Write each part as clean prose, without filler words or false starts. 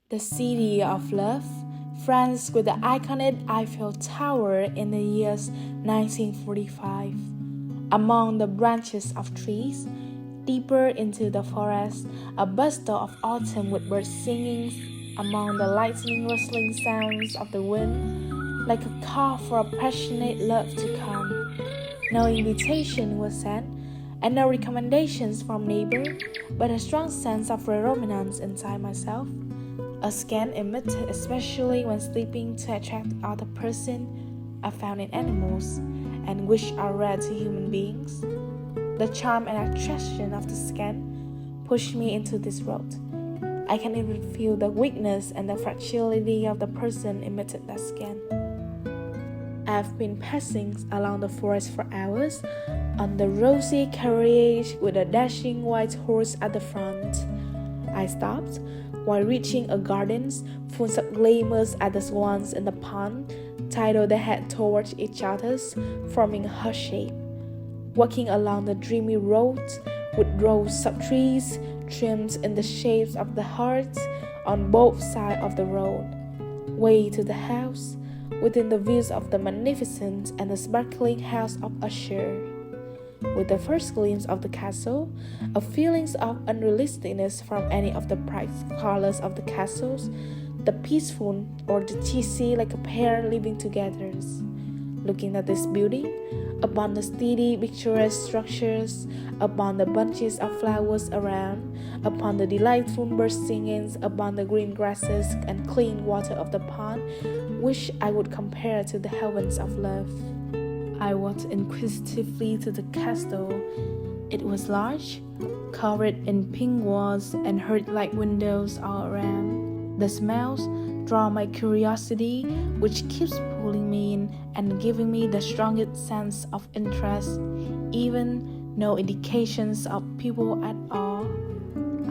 The city of love, France with the iconic Eiffel Tower in the years 1945. Among the branches of trees, deeper into the forest, a bustle of autumn with birds singing among the lightning rustling sounds of the wind, like a call for a passionate love to come. No invitation was sent, and no recommendations from neighbor, but a strong sense of predominance inside myself. A scan emitted especially when sleeping to attract other person I found in animals and which are rare to human beings. The charm and attraction of the scan pushed me into this road. I can even feel the weakness and the fragility of the person emitted that scan. I've been passing along the forest for hours on the rosy carriage with a dashing white horse at the front. I stopped while reaching a garden full of glimmers at the swans in the pond, tidal their head towards each other, forming a heart shape. Walking along the dreamy road with rows of trees trimmed in the shapes of the hearts on both sides of the road. Way to the house, within the views of the magnificent and the sparkling house of Usher. With the first glimpse of the castle, a feeling of unrealisticness from any of the bright colors of the castles, the peaceful or the cheesy like a pair living together. Looking at this building, upon the steady picturesque structures, upon the bunches of flowers around, upon the delightful bird singings, upon the green grasses and clean water of the pond, which I would compare to the heavens of love. I walked inquisitively to the castle. It was large, covered in pink walls and hearth-like windows all around. The smells draw my curiosity, which keeps pulling me in and giving me the strongest sense of interest, even no indications of people at all.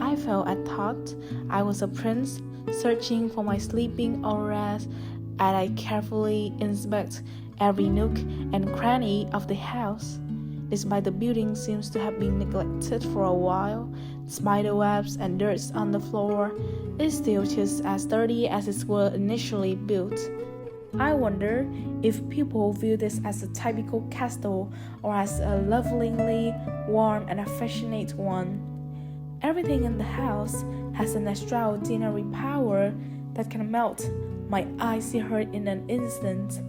I thought I was a prince searching for my sleeping auras, and I carefully inspect every nook and cranny of the house. Despite the building seems to have been neglected for a while, spider webs and dirt on the floor, it's still just as sturdy as it was initially built. I wonder if people view this as a typical castle or as a lovingly warm and affectionate one. Everything in the house has an extraordinary power that can melt my icy heart in an instant.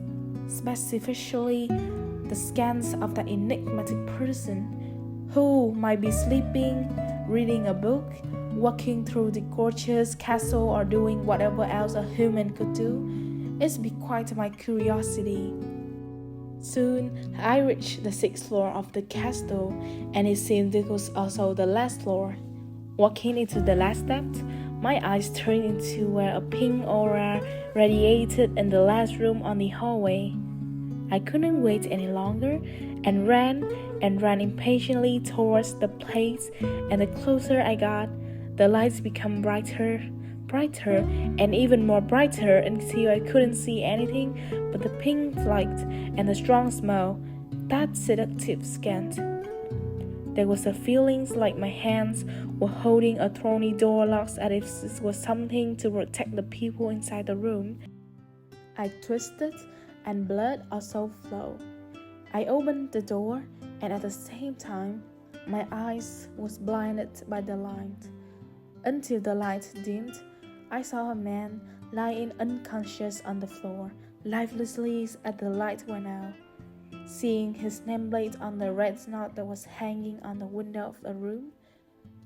Specifically, the scans of that enigmatic person who might be sleeping, reading a book, walking through the gorgeous castle, or doing whatever else a human could do. It's piqued quite my curiosity. Soon, I reached the sixth floor of the castle, and it seemed it was also the last floor. Walking into the last step, my eyes turned into where a pink aura radiated in the last room on the hallway. I couldn't wait any longer and ran impatiently towards the place, and the closer I got, the lights became brighter, and even more brighter until I couldn't see anything but the pink light and the strong smell, that seductive scent. There was a feeling like my hands were holding a thorny door lock as if this was something to protect the people inside the room. I twisted and blood also flowed. I opened the door and at the same time my eyes was blinded by the light. Until the light dimmed, I saw a man lying unconscious on the floor, lifelessly as the light went out. Seeing his nameplate on the red knot that was hanging on the window of the room,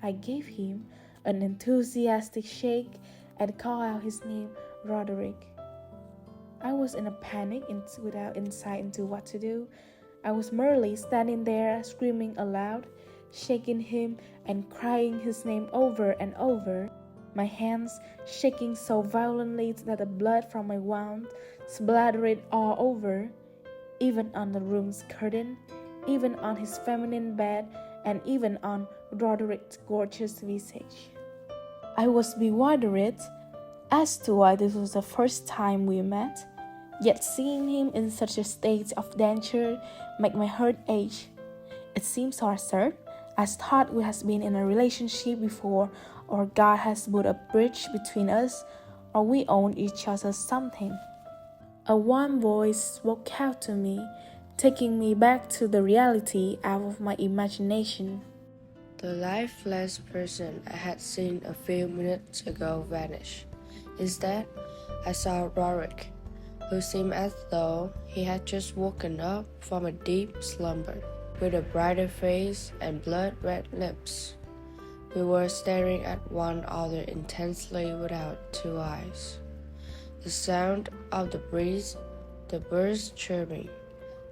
I gave him an enthusiastic shake and called out his name, Roderick. I was in a panic without insight into what to do. I was merely standing there screaming aloud, shaking him and crying his name over and over, my hands shaking so violently that the blood from my wound splattered all over, even on the room's curtain, even on his feminine bed, and even on Roderick's gorgeous visage. I was bewildered as to why this was the first time we met, yet seeing him in such a state of danger made my heart ache. It seemed so absurd. I thought we had been in a relationship before, or God has put a bridge between us, or we own each other something. A warm voice spoke out to me, taking me back to the reality out of my imagination. The lifeless person I had seen a few minutes ago vanished. Instead, I saw Roderick, who seemed as though he had just woken up from a deep slumber, with a brighter face and blood-red lips. We were staring at one another intensely without two eyes. The sound of the breeze, the birds chirping,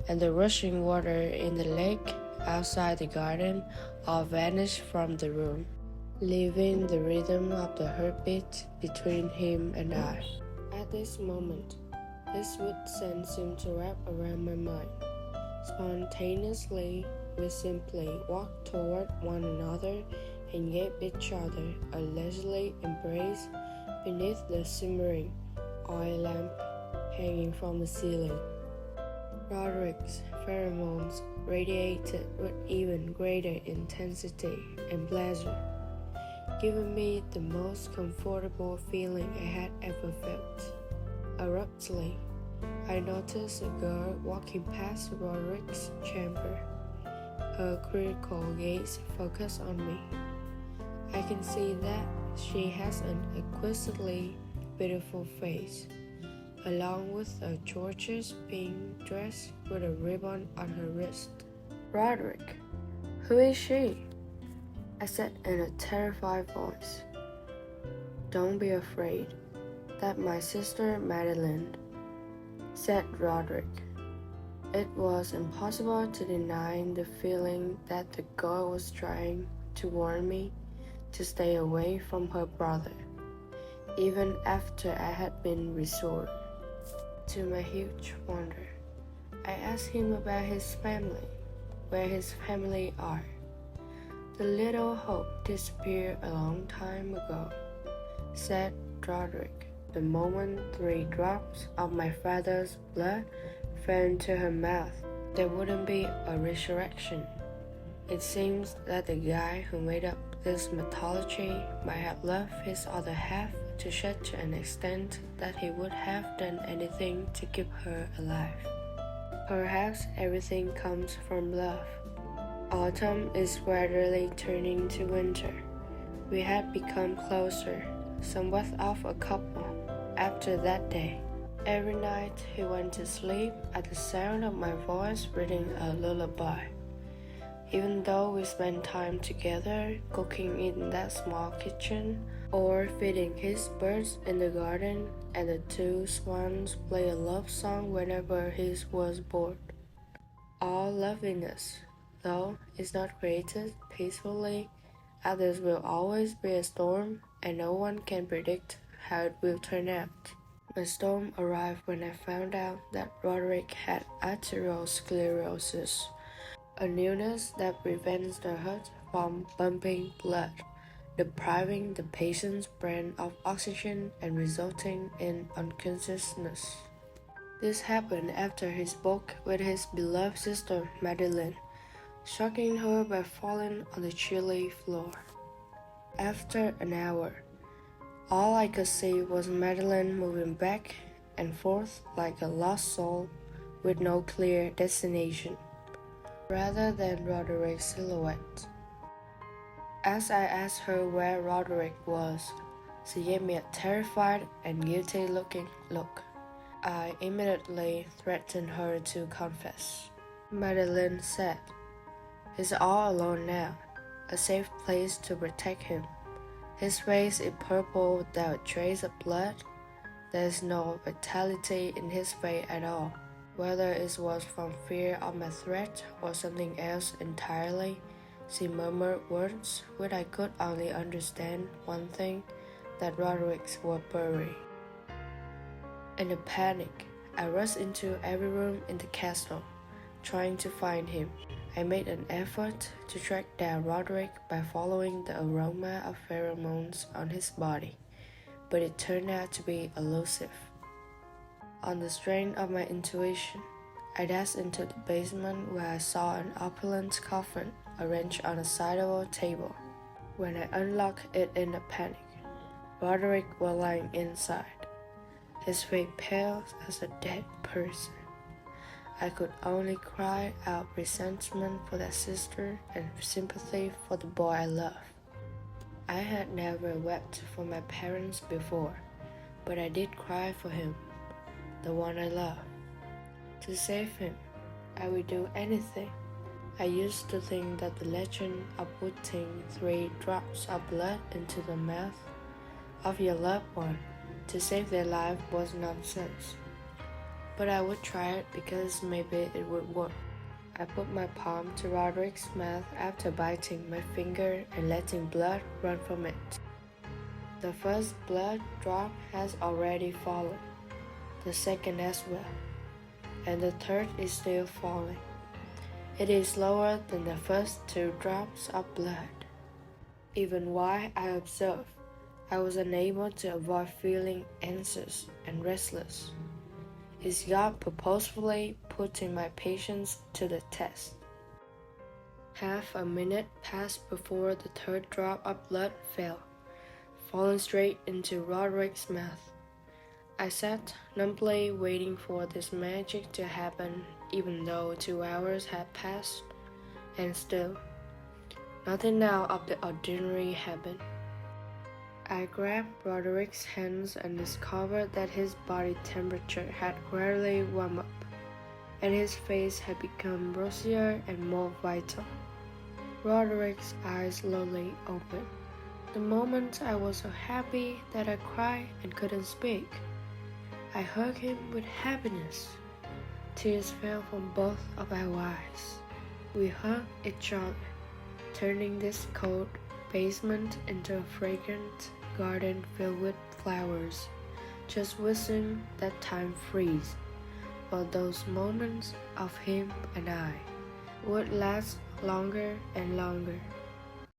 and the rushing water in the lake outside the garden all vanished from the room, leaving the rhythm of the heartbeat between him and I. At this moment, this sweet sense seemed to wrap around my mind. Spontaneously, we simply walked toward one another and gave each other a leisurely embrace beneath the shimmering oil lamp hanging from the ceiling. Roderick's pheromones radiated with even greater intensity and pleasure, giving me the most comfortable feeling I had ever felt. Abruptly, I noticed a girl walking past Roderick's chamber, her critical gaze focused on me. I can see that she has an exquisitely beautiful face, along with a gorgeous pink dress with a ribbon on her wrist. Roderick, who is she? I said in a terrified voice. Don't be afraid. That's my sister Madeline, said Roderick. It was impossible to deny the feeling that the girl was trying to warn me to stay away from her brother, even after I had been restored. To my huge wonder, I asked him about his family, where his family are. The little hope disappeared a long time ago, said Roderick. The moment 3 drops of my father's blood fell into her mouth, there wouldn't be a resurrection. It seems that the guy who made up this mythology might have loved his other half to such an extent that he would have done anything to keep her alive. Perhaps everything comes from love. Autumn is gradually turning to winter. We had become closer, somewhat of a couple, after that day. Every night he went to sleep at the sound of my voice reading a lullaby. Even though we spent time together cooking in that small kitchen, or feeding his birds in the garden, and the 2 swans play a love song whenever he was bored. All loveliness, though, is not created peacefully, as there will always be a storm, and no one can predict how it will turn out. The storm arrived when I found out that Roderick had atherosclerosis, a illness that prevents the heart from pumping blood, depriving the patient's brain of oxygen and resulting in unconsciousness. This happened after he spoke with his beloved sister Madeline, shocking her by falling on the chilly floor. After an hour, all I could see was Madeline moving back and forth like a lost soul with no clear destination, rather than Roderick's silhouette. As I asked her where Roderick was, she gave me a terrified and guilty-looking look. I immediately threatened her to confess. Madeline said, "He's all alone now, a safe place to protect him. His face is purple without a trace of blood. There's no vitality in his face at all. Whether it was from fear of my threat or something else entirely, she murmured words which I could only understand one thing, that Roderick was buried. In a panic, I rushed into every room in the castle, trying to find him. I made an effort to track down Roderick by following the aroma of pheromones on his body, but it turned out to be elusive. On the strength of my intuition, I dashed into the basement where I saw an opulent coffin arranged on a sidewalk table. When I unlocked it in a panic, Roderick was lying inside, his face pale as a dead person. I could only cry out resentment for that sister and sympathy for the boy I loved. I had never wept for my parents before, but I did cry for him, the one I loved. To save him, I would do anything. I used to think that the legend of putting 3 drops of blood into the mouth of your loved one to save their life was nonsense. But I would try it because maybe it would work. I put my palm to Roderick's mouth after biting my finger and letting blood run from it. The first blood drop has already fallen, the second as well, and the third is still falling. It is slower than the first 2 drops of blood. Even while I observed, I was unable to avoid feeling anxious and restless. Is God purposefully putting my patience to the test? Half a minute passed before the 3rd drop of blood fell, falling straight into Roderick's mouth. I sat numbly waiting for this magic to happen, even though 2 hours had passed, and still, nothing now of the ordinary happened. I grabbed Roderick's hands and discovered that his body temperature had gradually warmed up, and his face had become rosier and more vital. Roderick's eyes slowly opened. The moment I was so happy that I cried and couldn't speak. I hugged him with happiness. Tears fell from both of our eyes. We hugged each other, turning this cold basement into a fragrant garden filled with flowers, just wishing that time freeze, while those moments of him and I would last longer and longer.